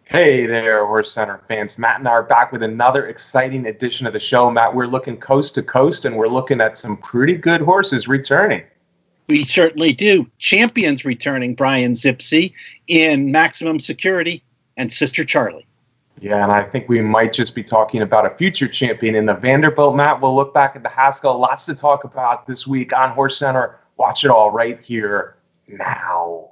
Hey there, HorseCenter fans. Matt and I are back with another exciting edition of the show. Matt, we're looking coast to coast, and we're looking at some pretty good horses returning. We certainly do. Champions returning, Brian Zipsy, in Maximum Security and Sister Charlie. Yeah, and I think we might just be talking about a future champion in the Vanderbilt. Matt, we'll look back at the Haskell. Lots to talk about this week on HorseCenter. Watch it all right here now.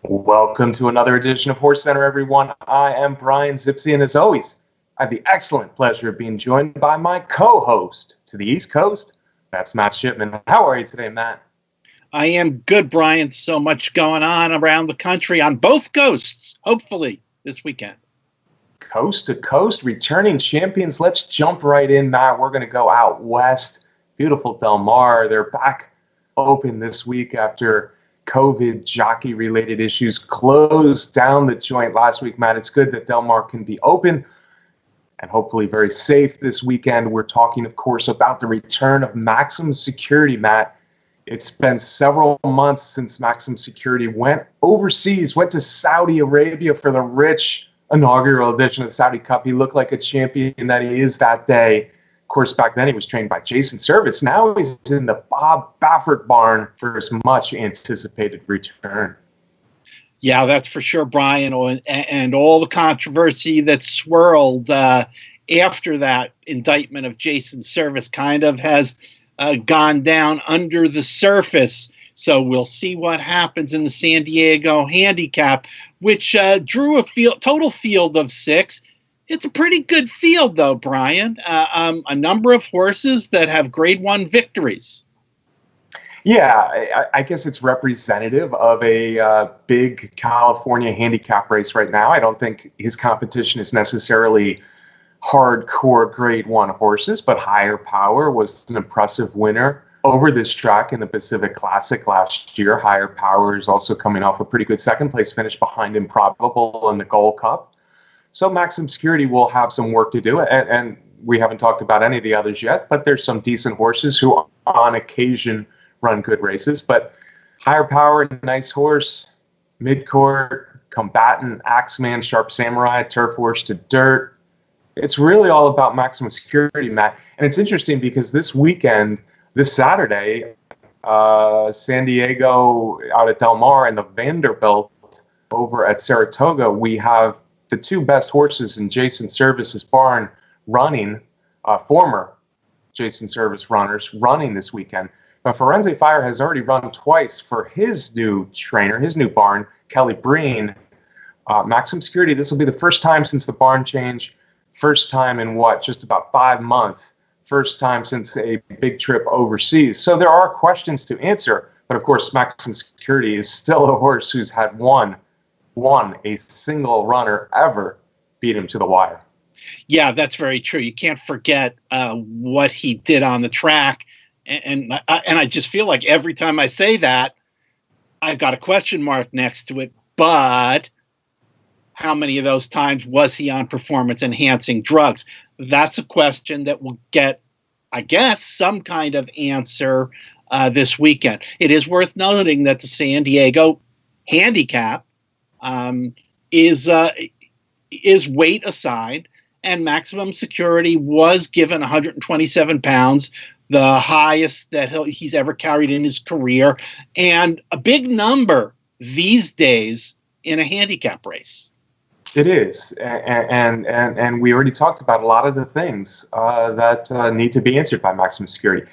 Welcome to another edition of HorseCenter, everyone. I am Brian Zipsy, and as always, I have the excellent pleasure of being joined by my co-host to the East Coast. That's Matt Shipman. How are you today, Matt? I am good, Brian. So much going on around the country on both coasts, hopefully, this weekend. Coast to coast, returning champions. Let's jump right in, Matt. We're going to go out west. Beautiful Del Mar. They're back open this week after COVID jockey-related issues closed down the joint last week, Matt. It's good that Del Mar can be open and hopefully very safe this weekend. We're talking, of course, about the return of Maximum Security, Matt. It's been several months since Maximum Security went overseas, went to Saudi Arabia for the rich inaugural edition of the Saudi Cup. He looked like a champion that he is that day. Of course, back then he was trained by Jason Service. Now he's in the Bob Baffert barn for his much anticipated return. Yeah, that's for sure, Brian. And all the controversy that swirled after that indictment of Jason Service kind of has gone down under the surface. So we'll see what happens in the San Diego handicap, which drew a total field of 6. It's a pretty good field, though, Brian. A number of horses that have Grade 1 victories. Yeah, I guess it's representative of a big California handicap race right now. I don't think his competition is necessarily hardcore Grade 1 horses, but Higher Power was an impressive winner over this track in the Pacific Classic last year. Higher Power is also coming off a pretty good second-place finish behind Improbable in the Gold Cup. So Maximum Security will have some work to do, and we haven't talked about any of the others yet, but there's some decent horses who on occasion run good races. But Higher Power, nice horse, mid-court, combatant, Axeman, Sharp Samurai, turf horse to dirt. It's really all about Maximum Security, Matt. And it's interesting because this weekend, this Saturday, San Diego out at Del Mar and the Vanderbilt over at Saratoga, we have the two best horses in Jason Service's barn running, former Jason Service runners running this weekend. But Firenze Fire has already run twice for his new trainer, his new barn, Kelly Breen. Maximum Security, this will be the first time since the barn change, first time in just about 5 months, first time since a big trip overseas. So there are questions to answer, but of course Maximum Security is still a horse who's had a single runner ever beat him to the wire. Yeah, that's very true. You can't forget what he did on the track. And I just feel like every time I say that, I've got a question mark next to it. But how many of those times was he on performance-enhancing drugs? That's a question that will get, I guess, some kind of answer this weekend. It is worth noting that the San Diego handicap is weight assigned, and Maximum Security was given 127 pounds, the highest that he's ever carried in his career, and a big number these days in a handicap race. It is, and we already talked about a lot of the things that need to be answered by Maximum Security.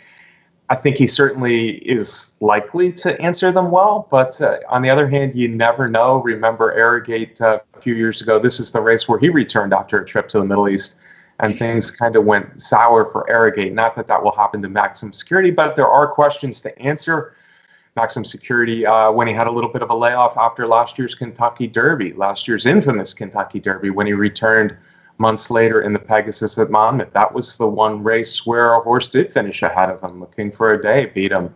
I think he certainly is likely to answer them well, but on the other hand, you never know. Remember Arrogate a few years ago. This is the race where he returned after a trip to the Middle East, and things kind of went sour for Arrogate. Not that that will happen to Maximum Security, but there are questions to answer. Maximum Security, when he had a little bit of a layoff after last year's Kentucky Derby, last year's infamous Kentucky Derby, when he returned months later in the Pegasus at Monmouth. That was the one race where a horse did finish ahead of him. King for a Day beat him.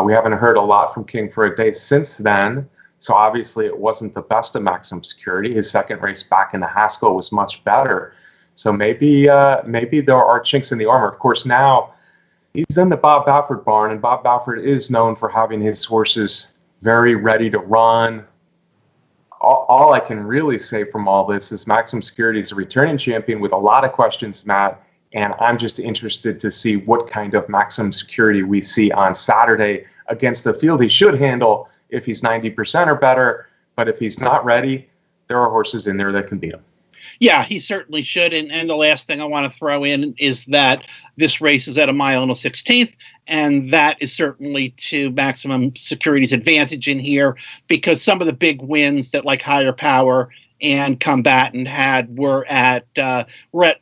We haven't heard a lot from King for a Day since then, so obviously it wasn't the best of Maximum Security. His second race back in the Haskell was much better. So maybe there are chinks in the armor. Of course, now he's in the Bob Baffert barn, and Bob Baffert is known for having his horses very ready to run, all I can really say from all this is Maximum Security is a returning champion with a lot of questions, Matt, and I'm just interested to see what kind of Maximum Security we see on Saturday against the field he should handle if he's 90% or better. But if he's not ready, there are horses in there that can beat him. Yeah, he certainly should. And the last thing I want to throw in is that this race is at 1 1/16, and that is certainly to Maximum Security's advantage in here, because some of the big wins that like Higher Power and Combatant had were at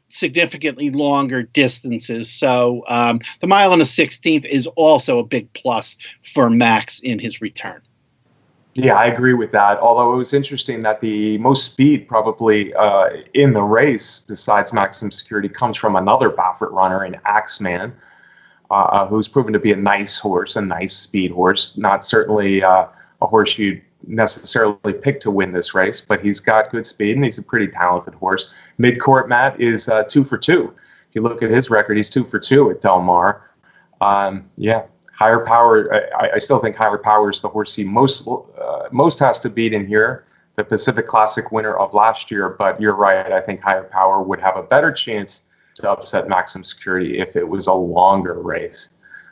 significantly longer distances. So the 1 1/16 is also a big plus for Max in his return. Yeah, I agree with that. Although it was interesting that the most speed probably in the race, besides Maximum Security, comes from another Baffert runner, an Axeman, who's proven to be a nice horse, a nice speed horse. Not certainly a horse you'd necessarily pick to win this race, but he's got good speed and he's a pretty talented horse. Midcourt, Matt, is 2 for 2. If you look at his record, he's 2 for 2 at Del Mar. Yeah. Higher Power, I still think Higher Power is the horse he most has to beat in here, the Pacific Classic winner of last year. But you're right, I think Higher Power would have a better chance to upset Maximum Security if it was a longer race.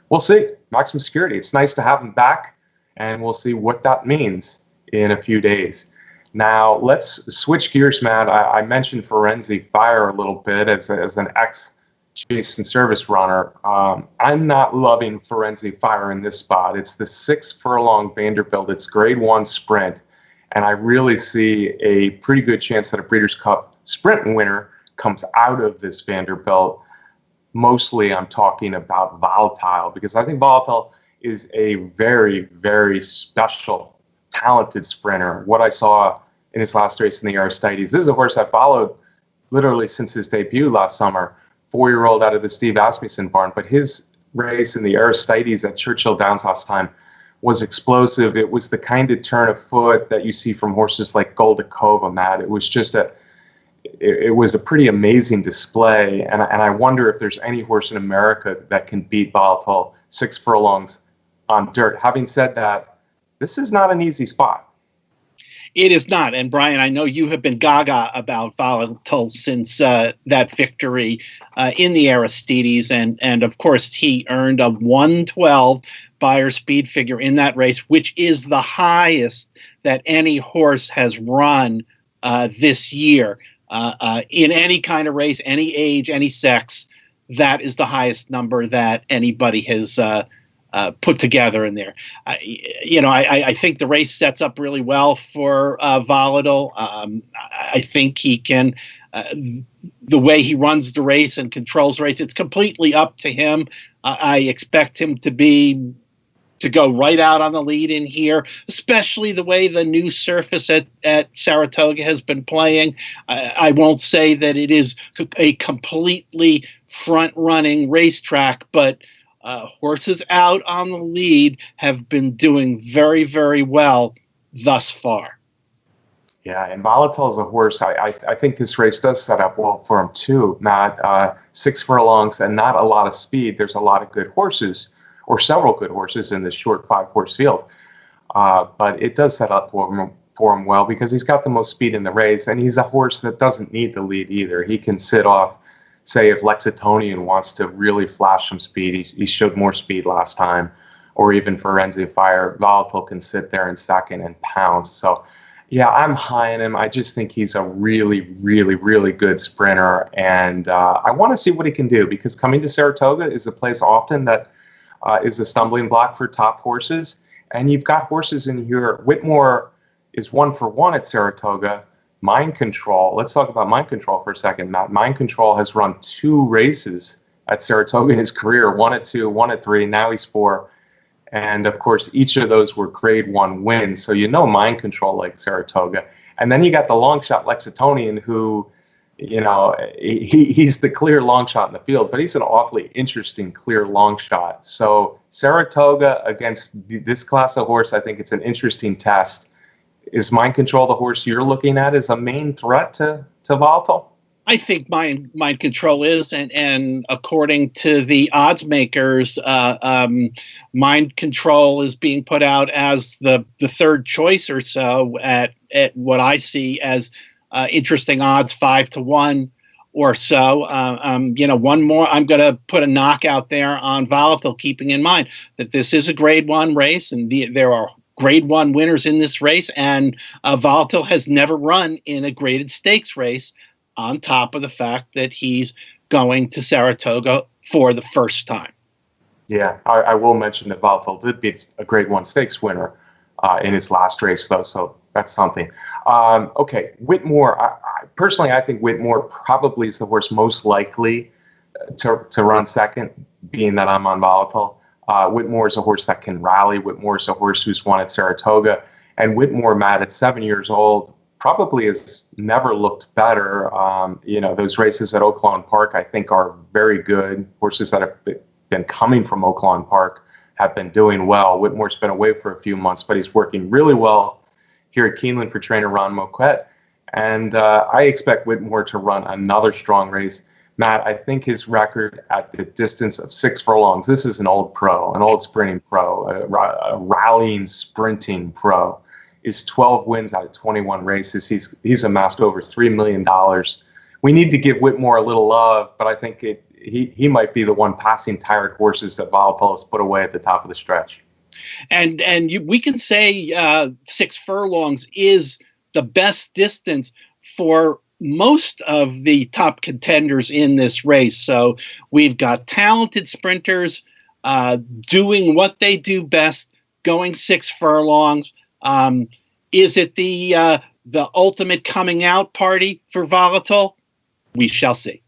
We'll see. Maximum Security, it's nice to have him back, and we'll see what that means in a few days. Now, let's switch gears, Matt. I mentioned Firenze Fire a little bit as an ex-chase and service runner. I'm not loving Firenze Fire in this spot. It's the 6 furlong Vanderbilt. It's grade 1 sprint. And I really see a pretty good chance that a Breeders' Cup sprint winner comes out of this Vanderbilt. Mostly I'm talking about Volatile, because I think Volatile is a very, very special, talented sprinter. What I saw in his last race in the Aristides, this is a horse I followed literally since his debut last summer. 4-year-old out of the Steve Asmussen barn, but his race in the Aristides at Churchill Downs last time was explosive. It was the kind of turn of foot that you see from horses like Goldakova, Matt. It was just it was a pretty amazing display, and I wonder if there's any horse in America that can beat Volatile 6 furlongs on dirt. Having said that, this is not an easy spot. It is not. And Brian, I know you have been gaga about Volatile since that victory in the Aristides. And of course, he earned a 112 Beyer speed figure in that race, which is the highest that any horse has run this year. In any kind of race, any age, any sex, that is the highest number that anybody has put together in there. I think the race sets up really well for Volatile. I think he can, the way he runs the race and controls the race, it's completely up to him. I expect him to go right out on the lead in here, especially the way the new surface at Saratoga has been playing. I won't say that it is a completely front-running racetrack, but horses out on the lead have been doing very, very well thus far. Yeah, and Volatile is a horse. I think this race does set up well for him too. Not 6 furlongs and not a lot of speed. There's a lot of good horses, or several good horses in this short 5-horse field. But it does set up for him well, because he's got the most speed in the race, and he's a horse that doesn't need the lead either. He can sit off. Say if Lexitonian wants to really flash some speed, he showed more speed last time, or even Firenze Fire, Volatile can sit there in second and pounce. So, yeah, I'm high on him. I just think he's a really, really, really good sprinter, and I want to see what he can do, because coming to Saratoga is a place often that is a stumbling block for top horses, and you've got horses in here. Whitmore is 1 for 1 at Saratoga. Mind Control. Let's talk about Mind Control for a second, Matt. Mind Control has run 2 races at Saratoga in his career, 1 at 2, 1 at 3. Now he's 4. And of course, each of those were grade 1 wins. So Mind Control like Saratoga. And then you got the long shot Lexitonian, who, he's the clear long shot in the field, but he's an awfully interesting clear long shot. So Saratoga against this class of horse, I think it's an interesting test. Is Mind Control the horse you're looking at as a main threat to Volatile? I think mind control is, and according to the odds makers, mind control is being put out as the third choice or so at what I see as interesting odds, 5-1 or so. One more. I'm going to put a knockout there on Volatile, keeping in mind that this is a Grade 1 race, and there are Grade 1 winners in this race, and Volatile has never run in a graded stakes race, on top of the fact that he's going to Saratoga for the first time. Yeah, I will mention that Volatile did beat a Grade 1 stakes winner in his last race, though, so that's something. Okay, Whitmore. I think Whitmore probably is the horse most likely to run second, being that I'm on Volatile. Whitmore is a horse that can rally. Whitmore is a horse who's won at Saratoga. And Whitmore, Matt, at 7 years old, probably has never looked better. Those races at Oaklawn Park, I think, are very good. Horses that have been coming from Oaklawn Park have been doing well. Whitmore's been away for a few months, but he's working really well here at Keeneland for trainer Ron Moquette. And I expect Whitmore to run another strong race. Matt, I think his record at the distance of 6 furlongs, this is an old pro, an old sprinting pro, a rallying, sprinting pro, is 12 wins out of 21 races. He's amassed over $3 million. We need to give Whitmore a little love, but I think he might be the one passing tired horses that Volatile has put away at the top of the stretch. And we can say 6 furlongs is the best distance for most of the top contenders in this race. So we've got talented sprinters doing what they do best, going 6 furlongs. Is it the ultimate coming out party for Volatile? We shall see.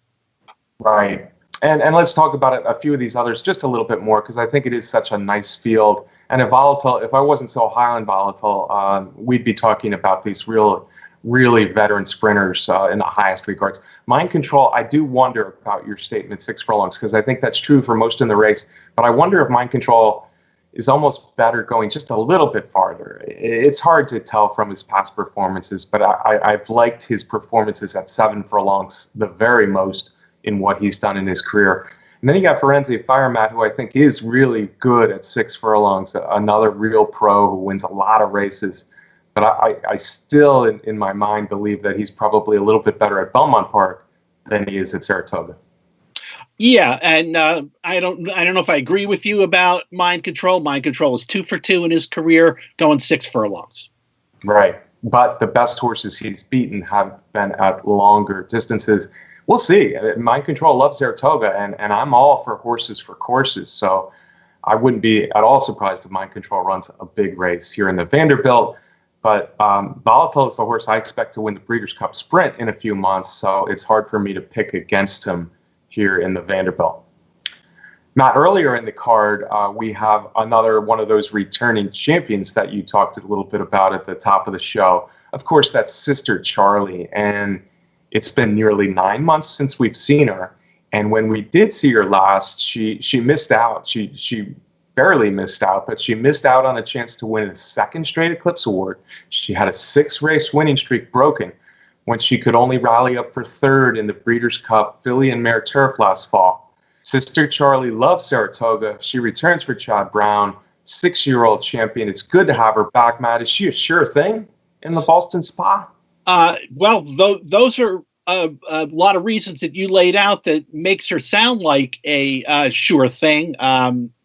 Right. And let's talk about a few of these others just a little bit more, because I think it is such a nice field. And if I wasn't so high on Volatile, we'd be talking about these really veteran sprinters in the highest regards. Mind Control, I do wonder about your statement, 6 furlongs, because I think that's true for most in the race. But I wonder if Mind Control is almost better going just a little bit farther. It's hard to tell from his past performances, but I've liked his performances at 7 furlongs the very most in what he's done in his career. And then you got Firenze Firemat, who I think is really good at 6 furlongs, another real pro who wins a lot of races. But I still, in my mind, believe that he's probably a little bit better at Belmont Park than he is at Saratoga. Yeah, and I don't know if I agree with you about Mind Control. Mind Control is 2 for 2 in his career, going 6 furlongs. Right, but the best horses he's beaten have been at longer distances. We'll see. Mind Control loves Saratoga, and I'm all for horses for courses. So I wouldn't be at all surprised if Mind Control runs a big race here in the Vanderbilt. But Volatile is the horse I expect to win the Breeders' Cup Sprint in a few months, so it's hard for me to pick against him here in the Vanderbilt. Matt, earlier in the card, we have another one of those returning champions that you talked a little bit about at the top of the show. Of course, that's Sister Charlie, and it's been nearly 9 months since we've seen her. And when we did see her last, she missed out. She barely missed out, but she missed out on a chance to win a second straight Eclipse Award. She had a 6-race winning streak broken when she could only rally up for 3rd in the Breeders' Cup Filly and Mare Turf last fall. Sister Charlie loves Saratoga. She returns for Chad Brown, 6-year-old champion. It's good to have her back, Matt. Is she a sure thing in the Ballston Spa? Well, those are a lot of reasons that you laid out that makes her sound like a sure thing.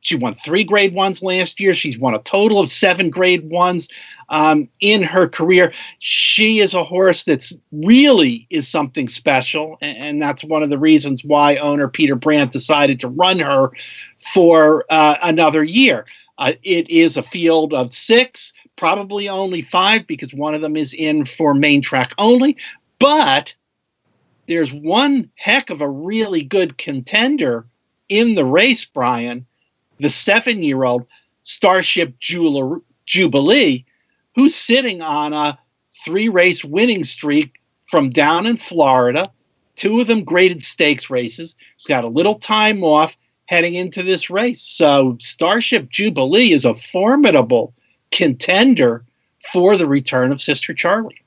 She won 3 Grade 1s last year. She's won a total of 7 Grade 1s in her career. She is a horse that's really is something special, and that's one of the reasons why owner Peter Brandt decided to run her for another year. It is a field of 6, probably only 5 because one of them is in for main track only, but there's one heck of a really good contender in the race, Brian, the 7-year-old Starship Jubilee, who's sitting on a 3-race winning streak from down in Florida, 2 of them graded stakes races. He's got a little time off heading into this race. So Starship Jubilee is a formidable contender for the return of Sister Charlie.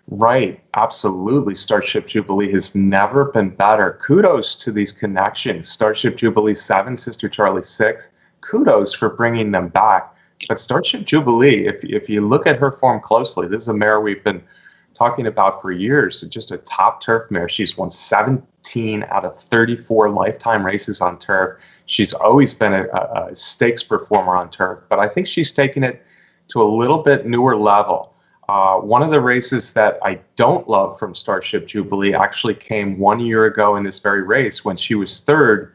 Right. Absolutely. Starship Jubilee has never been better. Kudos to these connections. Starship Jubilee 7, Sister Charlie 6. Kudos for bringing them back. But Starship Jubilee, if you look at her form closely, this is a mare we've been talking about for years, just a top turf mare. She's won 17 out of 34 lifetime races on turf. She's always been a stakes performer on turf, but I think she's taken it to a little bit newer level. One of the races that I don't love from Starship Jubilee actually came 1 year ago in this very race when she was third,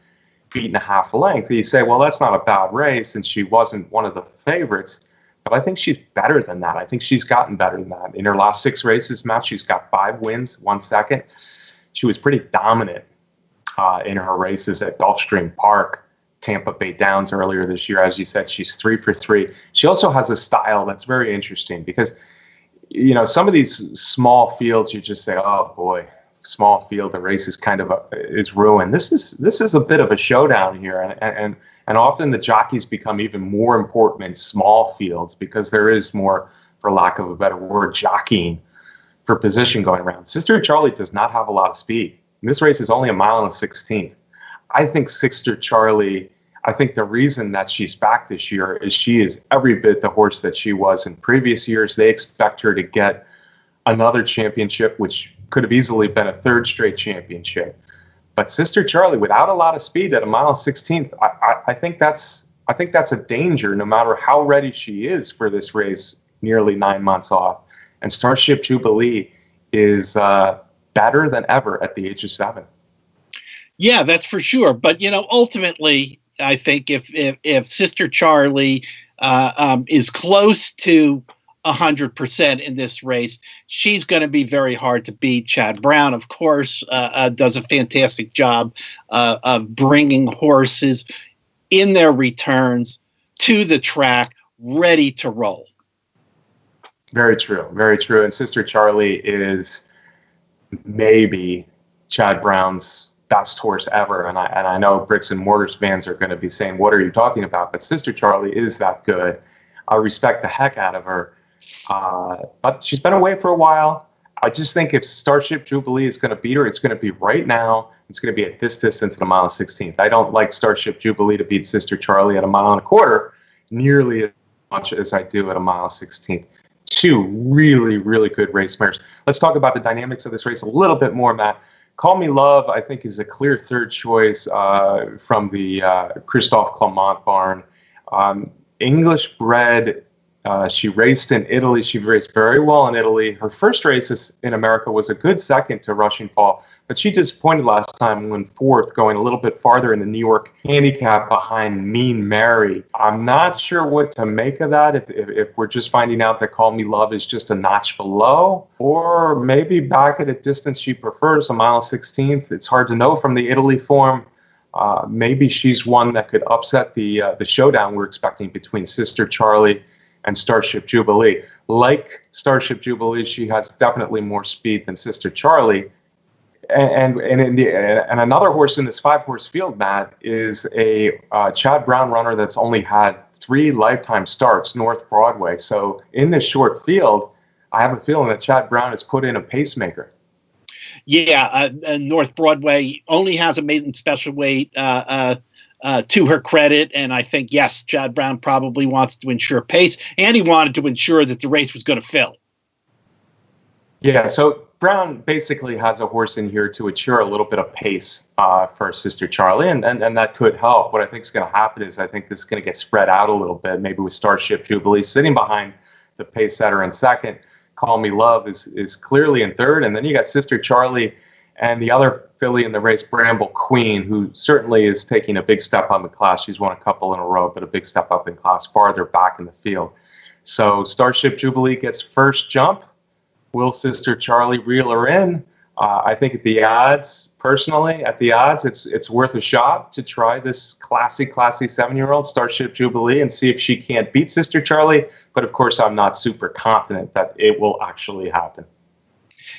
beaten a half length. You say, well, that's not a bad race, and she wasn't one of the favorites. But I think she's better than that. I think she's gotten better than that. In her last 6 races, Matt, she's got 5 wins, 1 second. She was pretty dominant in her races at Gulfstream Park, Tampa Bay Downs earlier this year. As you said, she's 3 for 3. She also has a style that's very interesting because, you know, some of these small fields, you just say, oh boy, small field, the race is kind of is ruined. This is a bit of a showdown here, and often the jockeys become even more important in small fields because there is more, for lack of a better word, jockeying for position going around. Sister Charlie does not have a lot of speed. And this race is only a mile and a 16th. I think Sister Charlie, I think the reason that she's back this year is she is every bit the horse that she was in previous years. They expect her to get another championship, which could have easily been a 3rd straight championship. But Sister Charlie, without a lot of speed at a mile and 16th, I think that's a danger no matter how ready she is for this race nearly 9 months off. And Starship Jubilee is better than ever at the age of 7. Yeah, that's for sure. But, you know, ultimately, I think if Sister Charlie is close to 100% in this race, she's going to be very hard to beat. Chad Brown, of course, does a fantastic job of bringing horses in their returns to the track, ready to roll. Very true. Very true. And Sister Charlie is maybe Chad Brown's best horse ever. And I know Bricks and Mortars fans are going to be saying, what are you talking about? But Sister Charlie is that good. I respect the heck out of her. But she's been away for a while. I just think if Starship Jubilee is going to beat her, it's going to be right now. It's going to be at this distance at a mile and 16th. I don't like Starship Jubilee to beat Sister Charlie at a mile and a quarter nearly as much as I do at a mile and 16th. 2 really, really good race mares. Let's talk about the dynamics of this race a little bit more, Matt. Call Me Love, I think, is a clear 3rd choice from the Christophe Clement barn. English bred. She raced in Italy. She raced very well in Italy. Her first race in America was a good second to Rushing Fall, but she disappointed last time, went 4th, going a little bit farther in the New York handicap behind Mean Mary. I'm not sure what to make of that, if we're just finding out that Call Me Love is just a notch below, or maybe back at a distance she prefers, a mile 16th. It's hard to know from the Italy form. Maybe she's one that could upset the showdown we're expecting between Sister Charlie and Starship Jubilee. Like Starship Jubilee, she has definitely more speed than Sister Charlie. And another horse in this 5-horse field, Matt, is a Chad Brown runner that's only had 3 lifetime starts, North Broadway. So in this short field, I have a feeling that Chad Brown has put in a pacemaker. Yeah, North Broadway only has a maiden special weight to her credit, and I think, yes, Chad Brown probably wants to ensure pace, and he wanted to ensure that the race was going to fill. Yeah, so Brown basically has a horse in here to ensure a little bit of pace for Sister Charlie, and that could help. What I think is going to happen is I think this is going to get spread out a little bit, maybe with Starship Jubilee sitting behind the pace setter in 2nd. Call Me Love is clearly in 3rd, and then you got Sister Charlie and the other filly in the race, Bramble Queen, who certainly is taking a big step on the class. She's won a couple in a row, but a big step up in class farther back in the field. So Starship Jubilee gets first jump. Will Sister Charlie reel her in? I think at the odds, personally, it's worth a shot to try this classy 7-year-old Starship Jubilee and see if she can't beat Sister Charlie. But of course, I'm not super confident that it will actually happen.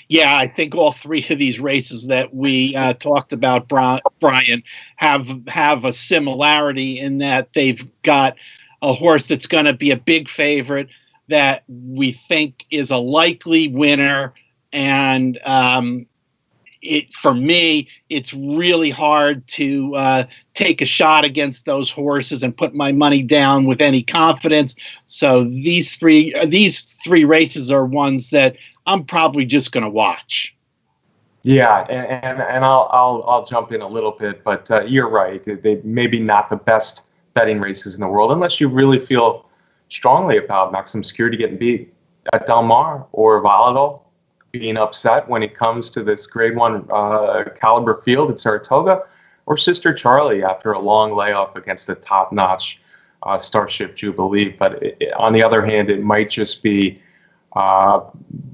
Yeah, I think all 3 of these races that we talked about, Brian, have a similarity in that they've got a horse that's going to be a big favorite that we think is a likely winner And for me, it's really hard to take a shot against those horses and put my money down with any confidence. So these three races are ones that I'm probably just going to watch. Yeah, and I'll jump in a little bit, but you're right. They maybe not the best betting races in the world unless you really feel strongly about Maxim Security getting beat at Del Mar or Valladolid being upset when it comes to this Grade 1 caliber field at Saratoga, or Sister Charlie after a long layoff against the top-notch Starship Jubilee. But on the other hand, it might just be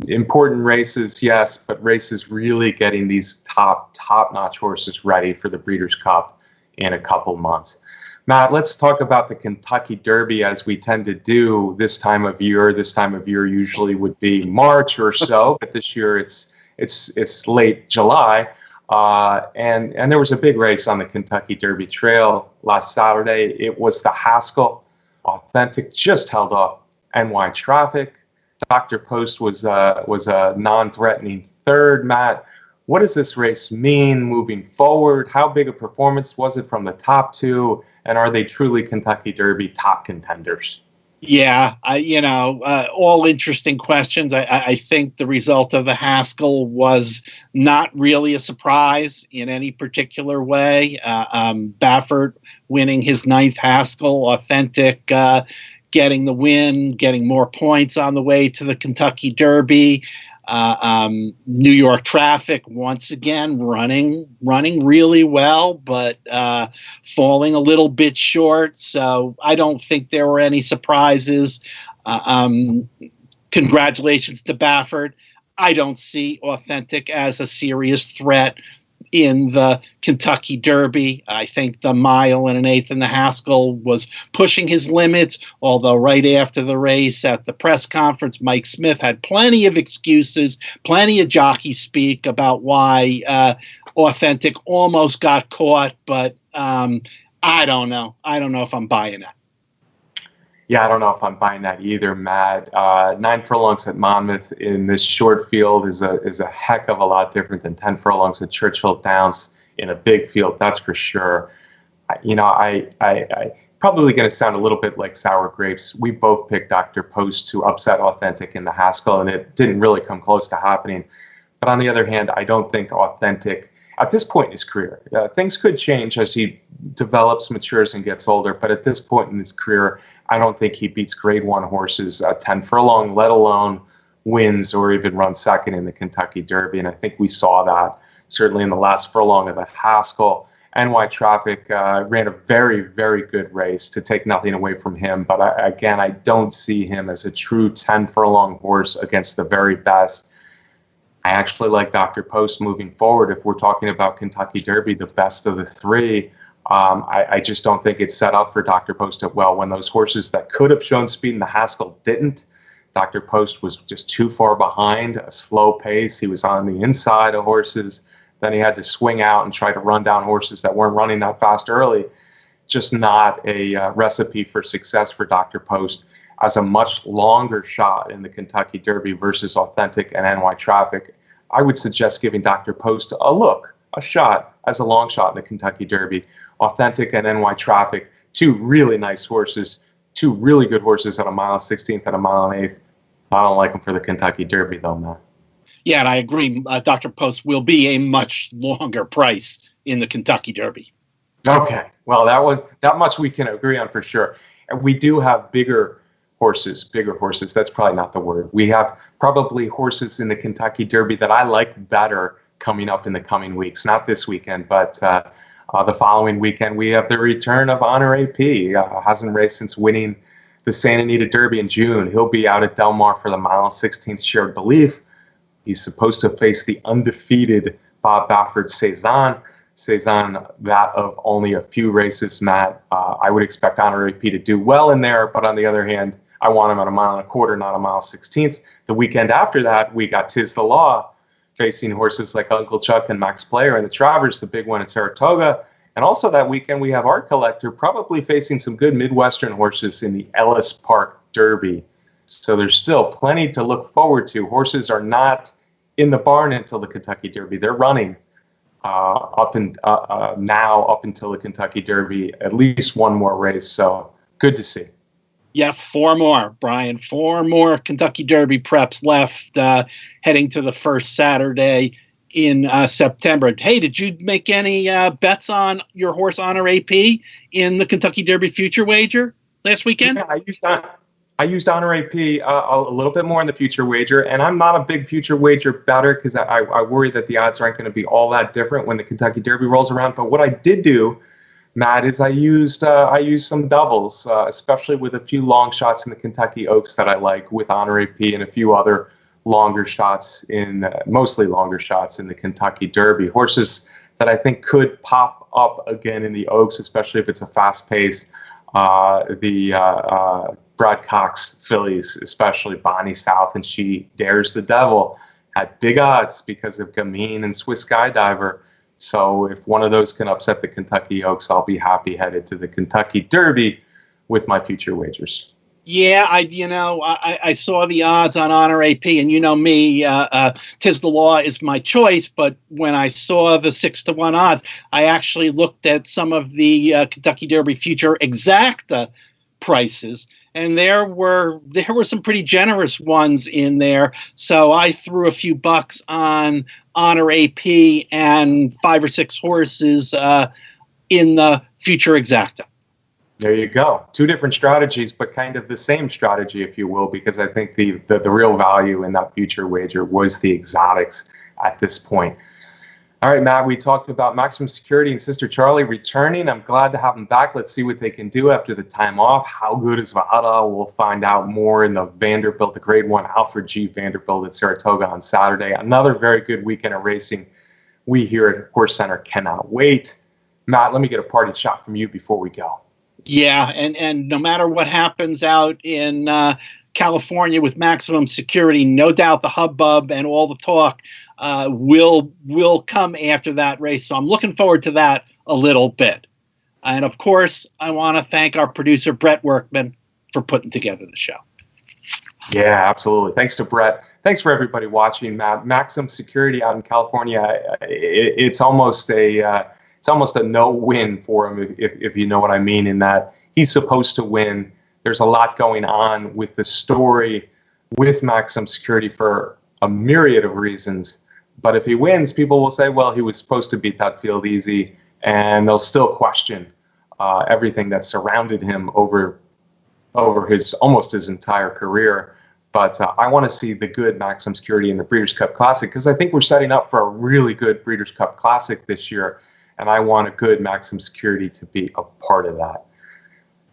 important races, yes, but races really getting these top-notch horses ready for the Breeders' Cup in a couple months. Matt, let's talk about the Kentucky Derby as we tend to do this time of year. This time of year usually would be March or so, but this year it's late July. And there was a big race on the Kentucky Derby Trail last Saturday. It was the Haskell. Authentic just held off NY Traffic. Dr. Post was a non-threatening third. Matt, what does this race mean moving forward? How big a performance was it from the top two? And are they truly Kentucky Derby top contenders? Yeah, all interesting questions. I think the result of the Haskell was not really a surprise in any particular way. Baffert winning his 9th Haskell, Authentic getting the win, getting more points on the way to the Kentucky Derby. New York Traffic once again running really well, but falling a little bit short. So I don't think there were any surprises. Congratulations to Baffert. I don't see Authentic as a serious threat in the Kentucky Derby. I think the mile and an eighth in the Haskell was pushing his limits, although right after the race at the press conference, Mike Smith had plenty of excuses, plenty of jockey speak about why Authentic almost got caught, but I don't know. I don't know if I'm buying that. Yeah, I don't know if I'm buying that either, Matt. 9 furlongs at Monmouth in this short field is a heck of a lot different than 10 furlongs at Churchill Downs in a big field, that's for sure. I probably going to sound a little bit like sour grapes. We both picked Dr. Post to upset Authentic in the Haskell, and it didn't really come close to happening. But on the other hand, I don't think Authentic, at this point in his career, things could change as he develops, matures, and gets older. But at this point in his career, I don't think he beats Grade 1 horses at 10 furlong, let alone wins or even runs second in the Kentucky Derby. And I think we saw that certainly in the last furlong of the Haskell. NY Traffic ran a very, very good race, to take nothing away from him. But I don't see him as a true 10 furlong horse against the very best. I actually like Dr. Post moving forward. If we're talking about Kentucky Derby, the best of the three, I just don't think it's set up for Dr. Post well. When those horses that could have shown speed in the Haskell didn't, Dr. Post was just too far behind, a slow pace. He was on the inside of horses. Then he had to swing out and try to run down horses that weren't running that fast early. Just not a recipe for success for Dr. Post as a much longer shot in the Kentucky Derby versus Authentic and NY Traffic. I would suggest giving Dr. Post a shot as a long shot in the Kentucky Derby. Authentic and NY Traffic, two really nice horses, two really good horses at a mile 16th and a mile 1/8. I don't like them for the Kentucky Derby, though, man. Yeah, and I agree. Dr. Post will be a much longer price in the Kentucky Derby. Okay, well, that much we can agree on for sure. And we do have bigger horses. That's probably not the word. We have probably horses in the Kentucky Derby that I like better coming up in the coming weeks. Not this weekend, but the following weekend, we have the return of Honor AP. Hasn't raced since winning the Santa Anita Derby in June. He'll be out at Del Mar for the mile 16th Shared Belief. He's supposed to face the undefeated Bob Baffert Cezanne, that of only a few races, Matt. I would expect Honor AP to do well in there, but on the other hand, I want him at a mile and a quarter, not a mile 16th. The weekend after that, we got Tiz the Law facing horses like Uncle Chuck and Max Player in the Travers, the big one at Saratoga. And also that weekend, we have Art Collector probably facing some good Midwestern horses in the Ellis Park Derby. So there's still plenty to look forward to. Horses are not in the barn until the Kentucky Derby. They're running now up until the Kentucky Derby, at least one more race. So good to see. Yeah, 4 more, Brian. 4 more Kentucky Derby preps left, heading to the first Saturday in September. Hey, did you make any bets on your horse Honor AP in the Kentucky Derby future wager last weekend? Yeah, I used Honor AP a little bit more in the future wager, and I'm not a big future wager bettor because I worry that the odds aren't going to be all that different when the Kentucky Derby rolls around. But what I did do, Matt, is I used some doubles, especially with a few long shots in the Kentucky Oaks that I like with Honor AP and a few other longer shots mostly longer shots in the Kentucky Derby. Horses that I think could pop up again in the Oaks, especially if it's a fast pace. The Brad Cox fillies, especially Bonnie South and She Dares the Devil, had big odds because of Gamine and Swiss Skydiver. So if one of those can upset the Kentucky Oaks, I'll be happy headed to the Kentucky Derby with my future wagers. Yeah, I saw the odds on Honor AP, and you know me, tis the law is my choice. But when I saw the 6-1 odds, I actually looked at some of the Kentucky Derby future exacta prices, and there were some pretty generous ones in there. So I threw a few bucks on Honor AP and 5 or 6 horses in the future exacta. There you go. 2 different strategies, but kind of the same strategy, if you will, because I think the real value in that future wager was the exotics at this point. All right, Matt, we talked about Maximum Security and Sister Charlie returning. I'm glad to have them back. Let's see what they can do after the time off. How good is Vada? We'll find out more in the Vanderbilt, the Grade 1 Alfred G. Vanderbilt at Saratoga on Saturday. Another very good weekend of racing. We here at HorseCenter cannot wait. Matt, let me get a party shot from you before we go. Yeah, and no matter what happens out in California with Maximum Security, no doubt the hubbub and all the talk will come after that race. So I'm looking forward to that a little bit. And of course, I want to thank our producer, Brett Workman, for putting together the show. Yeah, absolutely. Thanks to Brett. Thanks for everybody watching, Matt. Maximum Security out in California, it's almost a no-win for him, if you know what I mean, in that he's supposed to win. There's a lot going on with the story with Maximum Security for a myriad of reasons. But if he wins, people will say, well, he was supposed to beat that field easy, and they'll still question everything that surrounded him over almost his entire career. But I want to see the good Maximum Security in the Breeders' Cup Classic, because I think we're setting up for a really good Breeders' Cup Classic this year. And I want a good Maximum Security to be a part of that.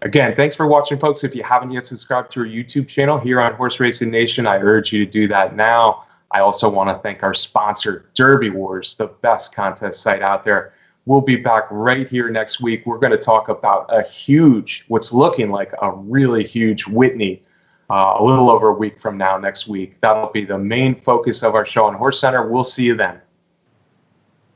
Again, thanks for watching, folks. If you haven't yet subscribed to our YouTube channel here on Horse Racing Nation, I urge you to do that now. I also want to thank our sponsor, Derby Wars, the best contest site out there. We'll be back right here next week. We're going to talk about what's looking like a really huge Whitney a little over a week from now next week. That'll be the main focus of our show on HorseCenter. We'll see you then.